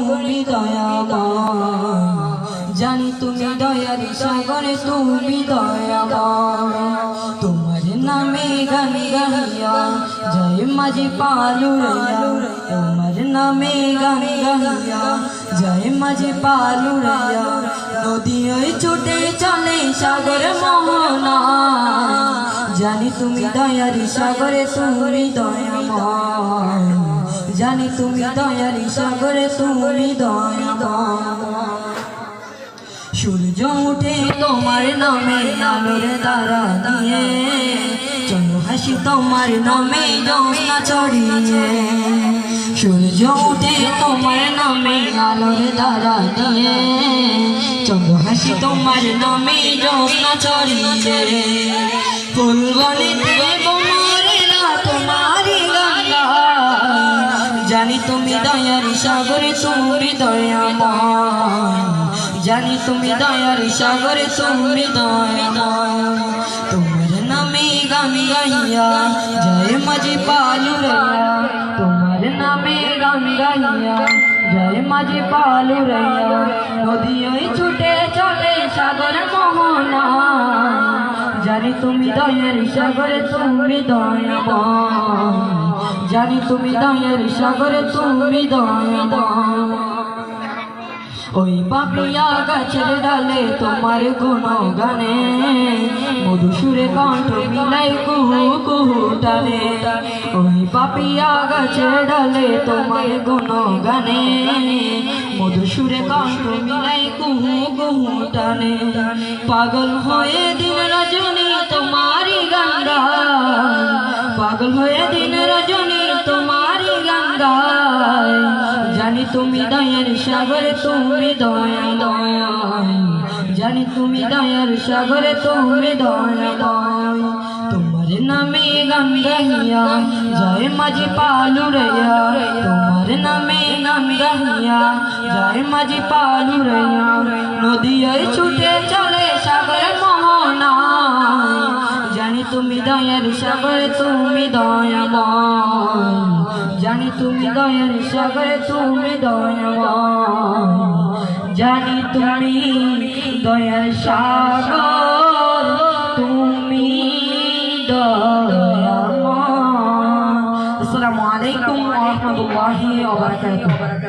তুমি দয়াময়, জানি তুমি দয়ার সাগরে তুমি দয়াময়। তোমার নামে গান গাহিয়া জয় মাঝি পালুড়িয়া, তোমার নামে গান গাহিয়া জয় মাঝি পালুড়িয়া। নদী ওই ছুটে চলে সাগর মোহনা, জানি তুমি দয়ার সাগরে তুমি দয়াময়, জানি তুমি দয়ার সাগরে তুমি দয়াময়। সূর্য উঠে তোমার নামে আলোর দ্বারা দিয়ে, চলো হাসি তোমার নামে জ্যোৎস্না ছড়িয়ে। সূর্য উঠে তোমার নামে আলোর দ্বারা দিয়ে, চলো হাসি তোমার নামে জ্যোৎস্না ছড়িয়ে। ফুলবনিতে বোমরেরা তোমারি গঙ্গা, জানি তুমি দয়ার সাগরে তুমি দয়াময়, জানি তুমি দয়ার সাগরে তুমি দয়াময়। তোমার নামে গান গাইয়া জয় মাঝি পালুড়িয়া, তোমার নামে গান গাইয়া জয় মাঝি পালুড়িয়া। নদী ওই ছুটে চলে সাগর মোহনা, জানি তুমি দয়ার সাগরে তুমি দয়াময়, জানি তুমি দয়ার সাগরে তুমি দয়াময়। ওই পাপিয়া গাছের ডালে তোমার গুণগানে, মধুসুরে কণ্ঠ মিলাই কুহু কুহু টানে। ওই পাপিয়া গাছের ডালে তোমার গুণগানে, মধুসুরে কণ্ঠ মিলাই কুহু কুহু টানে। পাগল হয়ে দিন রজনী তোমারি গান গায়, পাগল হয়ে দিন রজনী তোমারি গান গায়। জানি তুমি দয়ার সাগরে তুমি দয়াময়, জানি তুমি দয়ার সাগরে তুমি দয়াময়। তোমার নামে গান গাহিয়া জয় মাঝি পালুড়িয়া, তোমার নামে গান গাহিয়া জয় মাঝি পালুড়িয়া। নদী ওই ছুটে চলে সাগর মোহনা, জানি তুমি দয়ার সাগরে তুমি দয়াময়, জানি তুমি দয়ার সাগরে তুমি দয়াময়, জানি তুমি দয়ার সাগর তুমি দয়াময়। আসসালামু আলাইকুম ওয়া রাহমাতুল্লাহি ওয়া বারাকাতুহু।